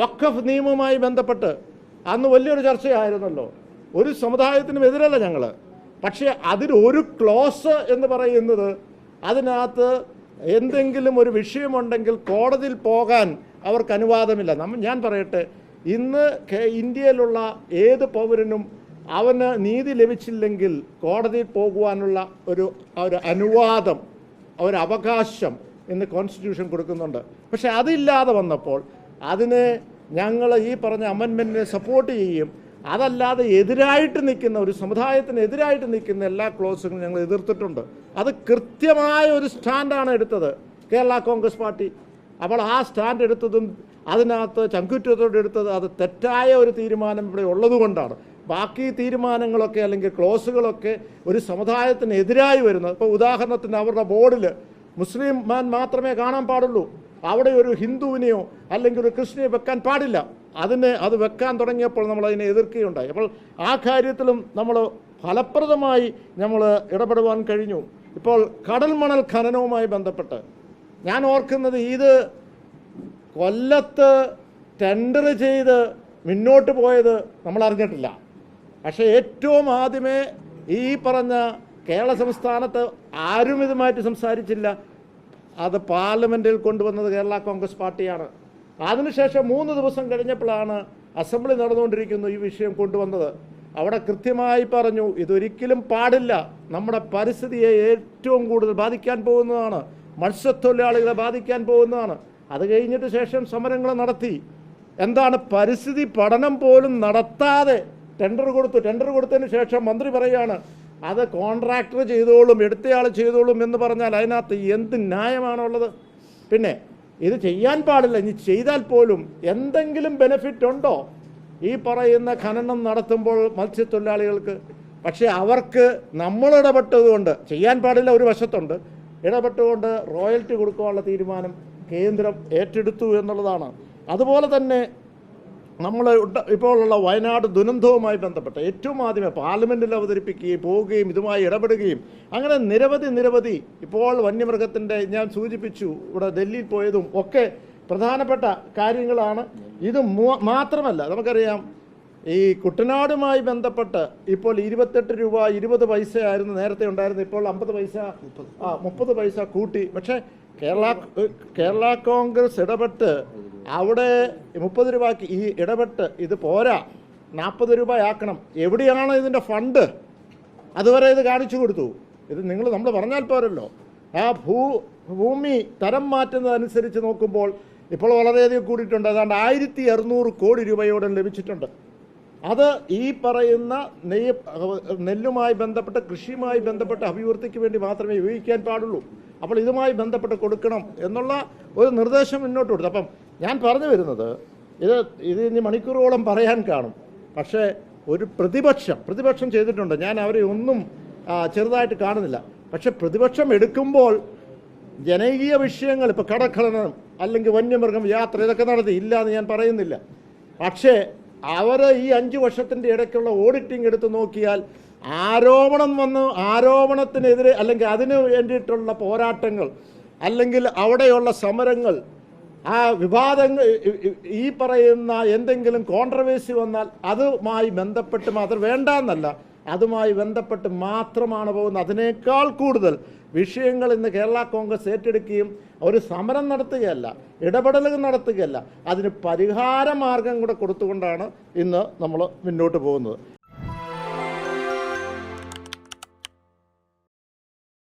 വഖഫ് നിയമവുമായി ബന്ധപ്പെട്ട് അന്ന് വലിയൊരു ചർച്ചയായിരുന്നല്ലോ. ഒരു സമുദായത്തിനും എതിരല്ല ഞങ്ങൾ. പക്ഷേ അതിലൊരു ക്ലോസ് എന്ന് പറയുന്നത് അതിനകത്ത് എന്തെങ്കിലും ഒരു വിഷയമുണ്ടെങ്കിൽ കോടതിയിൽ പോകാൻ അവർക്ക് അനുവാദമില്ല. ഞാൻ പറയട്ടെ, ഇന്ന് ഇന്ത്യയിലുള്ള ഏത് പൗരനും അവന് നീതി ലഭിച്ചില്ലെങ്കിൽ കോടതിയിൽ പോകുവാനുള്ള ഒരു അനുവാദം, ഒരു അവകാശം ഇന്ന് കോൺസ്റ്റിറ്റ്യൂഷൻ കൊടുക്കുന്നുണ്ട്. പക്ഷെ അതില്ലാതെ വന്നപ്പോൾ അതിന് ഞങ്ങൾ ഈ പറഞ്ഞ അമെൻമെൻറ്റിനെ സപ്പോർട്ട് ചെയ്യും. അതല്ലാതെ എതിരായിട്ട് നിൽക്കുന്ന ഒരു സമുദായത്തിന് എതിരായിട്ട് നിൽക്കുന്ന എല്ലാ ക്ലോസുകളും ഞങ്ങൾ എതിർത്തിട്ടുണ്ട്. അത് കൃത്യമായ ഒരു സ്റ്റാൻഡാണ് എടുത്തത് കേരള കോൺഗ്രസ് പാർട്ടി. അപ്പോൾ ആ സ്റ്റാൻഡ് എടുത്തതും അതിനകത്ത് ചങ്കുറ്റത്തോടെ എടുത്തത് അത് തെറ്റായ ഒരു തീരുമാനം ഇവിടെ ഉള്ളതുകൊണ്ടാണ്. ബാക്കി തീരുമാനങ്ങളൊക്കെ അല്ലെങ്കിൽ ക്ലോസുകളൊക്കെ ഒരു സമുദായത്തിന് എതിരായി വരുന്നത്. ഇപ്പോൾ ഉദാഹരണത്തിന് അവരുടെ ബോർഡിൽ മുസ്ലിം മാൻ മാത്രമേ കാണാൻ പാടുള്ളൂ, അവിടെ ഒരു ഹിന്ദുവിനെയോ അല്ലെങ്കിൽ ഒരു ക്രിസ്ത്യനെയോ വെക്കാൻ പാടില്ല. അത് വെക്കാൻ തുടങ്ങിയപ്പോൾ നമ്മൾ അതിനെ എതിർക്കുകയുണ്ടായി. അപ്പോൾ ആ കാര്യത്തിലും നമ്മൾ ഫലപ്രദമായി നമ്മൾ ഇടപെടുവാൻ കഴിഞ്ഞു. ഇപ്പോൾ കടൽ മണൽ ഖനനവുമായി ബന്ധപ്പെട്ട് ഞാൻ ഓർക്കുന്നത്, ഇത് കൊല്ലത്ത് ടെൻഡർ ചെയ്ത് മുന്നോട്ട് പോയത് നമ്മൾ അറിഞ്ഞിട്ടില്ല. പക്ഷേ ഏറ്റവും ആദ്യമേ ഈ പറഞ്ഞ കേരള സംസ്ഥാനത്ത് ആരും ഇതുമായിട്ട് സംസാരിച്ചില്ല. അത് പാർലമെൻറ്റിൽ കൊണ്ടുവന്നത് കേരള കോൺഗ്രസ് പാർട്ടിയാണ്. അതിനുശേഷം 3 ദിവസം കഴിഞ്ഞപ്പോഴാണ് അസംബ്ലി നടന്നുകൊണ്ടിരിക്കുന്നു ഈ വിഷയം കൊണ്ടുവന്നത്. അവിടെ കൃത്യമായി പറഞ്ഞു, ഇതൊരിക്കലും പാടില്ല, നമ്മുടെ പരിസ്ഥിതിയെ ഏറ്റവും കൂടുതൽ ബാധിക്കാൻ പോകുന്നതാണ്, മത്സ്യത്തൊഴിലാളികളെ ബാധിക്കാൻ പോകുന്നതാണ്. അത് കഴിഞ്ഞിട്ട് ശേഷം സമരങ്ങൾ നടത്തി. എന്താണ്, പരിസ്ഥിതി പഠനം പോലും നടത്താതെ ടെൻഡർ കൊടുത്തതിന് ശേഷം മന്ത്രി പറയുകയാണ് അത് കോൺട്രാക്ടർ ചെയ്തോളും, എടുത്തയാൾ ചെയ്തോളും എന്ന് പറഞ്ഞാൽ അതിനകത്ത് എന്ത് ന്യായമാണുള്ളത്? പിന്നെ ഇത് ചെയ്യാൻ പാടില്ല, ഇനി ചെയ്താൽ പോലും എന്തെങ്കിലും ബെനിഫിറ്റ് ഉണ്ടോ ഈ പറയുന്ന ഖനനം നടത്തുമ്പോൾ മത്സ്യത്തൊഴിലാളികൾക്ക്? പക്ഷേ അവർക്ക് നമ്മൾ ഇടപെട്ടതുകൊണ്ട് ചെയ്യാൻ പാടില്ല ഒരു വശത്തുണ്ട്, ഇടപെട്ടുകൊണ്ട് റോയൽറ്റി കൊടുക്കാനുള്ള തീരുമാനം കേന്ദ്രം ഏറ്റെടുത്തു എന്നുള്ളതാണ്. അതുപോലെ തന്നെ നമ്മൾ ഇപ്പോഴുള്ള വയനാട് ദുരന്തവുമായി ബന്ധപ്പെട്ട് ഏറ്റവും ആദ്യമേ പാർലമെൻറ്റിൽ അവതരിപ്പിക്കുകയും പോവുകയും ഇതുമായി ഇടപെടുകയും അങ്ങനെ നിരവധി ഇപ്പോൾ വന്യമൃഗത്തിൻ്റെ ഞാൻ സൂചിപ്പിച്ചു ഇവിടെ ഡൽഹിയിൽ പോയതും ഒക്കെ പ്രധാനപ്പെട്ട കാര്യങ്ങളാണ്. ഇത് മാത്രമല്ല, നമുക്കറിയാം ഈ കുട്ടനാടുമായി ബന്ധപ്പെട്ട് ഇപ്പോൾ 28 രൂപ 20 പൈസയായിരുന്നു നേരത്തെ ഉണ്ടായിരുന്നത്, ഇപ്പോൾ 50 പൈസ 30 പൈസ കൂട്ടി. പക്ഷേ കേരള കോൺഗ്രസ് ഇടപെട്ട് അവിടെ 30 രൂപയ്ക്ക് ഈ ഇടപെട്ട് ഇത് പോരാ, 40 രൂപയാക്കണം. എവിടെയാണ് ഇതിൻ്റെ ഫണ്ട്? അതുവരെ ഇത് കാണിച്ചു കൊടുത്തു. ഇത് നമ്മൾ പറഞ്ഞാൽ പോരല്ലോ. ആ ഭൂമി തരം മാറ്റുന്നതനുസരിച്ച് നോക്കുമ്പോൾ ഇപ്പോൾ വളരെയധികം കൂടിയിട്ടുണ്ട്. ഏതാണ്ട് 1600 കോടി രൂപയോടെ ലഭിച്ചിട്ടുണ്ട്. അത് ഈ പറയുന്ന നെല്ലുമായി ബന്ധപ്പെട്ട കൃഷിയുമായി ബന്ധപ്പെട്ട അഭിവൃദ്ധിക്ക് വേണ്ടി മാത്രമേ ഉപയോഗിക്കാൻ പാടുള്ളൂ. അപ്പോൾ ഇതുമായി ബന്ധപ്പെട്ട് കൊടുക്കണം എന്നുള്ള ഒരു നിർദ്ദേശം മുന്നോട്ട് കൊടുത്തു. അപ്പം ഞാൻ പറഞ്ഞു വരുന്നത്, ഇത് ഇനി മണിക്കൂറുകളോളം പറയാൻ കാണും. പക്ഷേ ഒരു പ്രതിപക്ഷം ചെയ്തിട്ടുണ്ട്. ഞാൻ അവരെ ഒന്നും ചെറുതായിട്ട് കാണുന്നില്ല. പക്ഷെ പ്രതിപക്ഷം എടുക്കുമ്പോൾ ജനകീയ വിഷയങ്ങൾ, ഇപ്പോൾ കടഖനനം അല്ലെങ്കിൽ വന്യമൃഗം യാത്ര, ഇതൊക്കെ നടത്തി ഇല്ല എന്ന് ഞാൻ പറയുന്നില്ല. പക്ഷേ അവർ ഈ 5 വർഷത്തിൻ്റെ ഇടയ്ക്കുള്ള ഓഡിറ്റിംഗ് എടുത്ത് നോക്കിയാൽ ആരോപണം വന്ന് ആരോപണത്തിനെതിരെ അല്ലെങ്കിൽ അതിന് വേണ്ടിയിട്ടുള്ള പോരാട്ടങ്ങൾ അല്ലെങ്കിൽ അവിടെയുള്ള സമരങ്ങൾ, ആ വിവാദങ്ങൾ, ഈ പറയുന്ന എന്തെങ്കിലും കോൺട്രവേഴ്സി വന്നാൽ അതുമായി ബന്ധപ്പെട്ട് മാത്രം വേണ്ടെന്നല്ല, അതുമായി ബന്ധപ്പെട്ട് മാത്രമാണ് പോകുന്നത്. അതിനേക്കാൾ കൂടുതൽ വിഷയങ്ങൾ ഇന്ന് കേരള കോൺഗ്രസ് ഏറ്റെടുക്കുകയും ഒരു സമരം നടത്തുകയല്ല, ഇടപെടലുകൾ നടത്തുകയല്ല, അതിന് പരിഹാര മാർഗം കൂടെ കൊടുത്തുകൊണ്ടാണ് ഇന്ന് നമ്മൾ മുന്നോട്ട് പോകുന്നത്.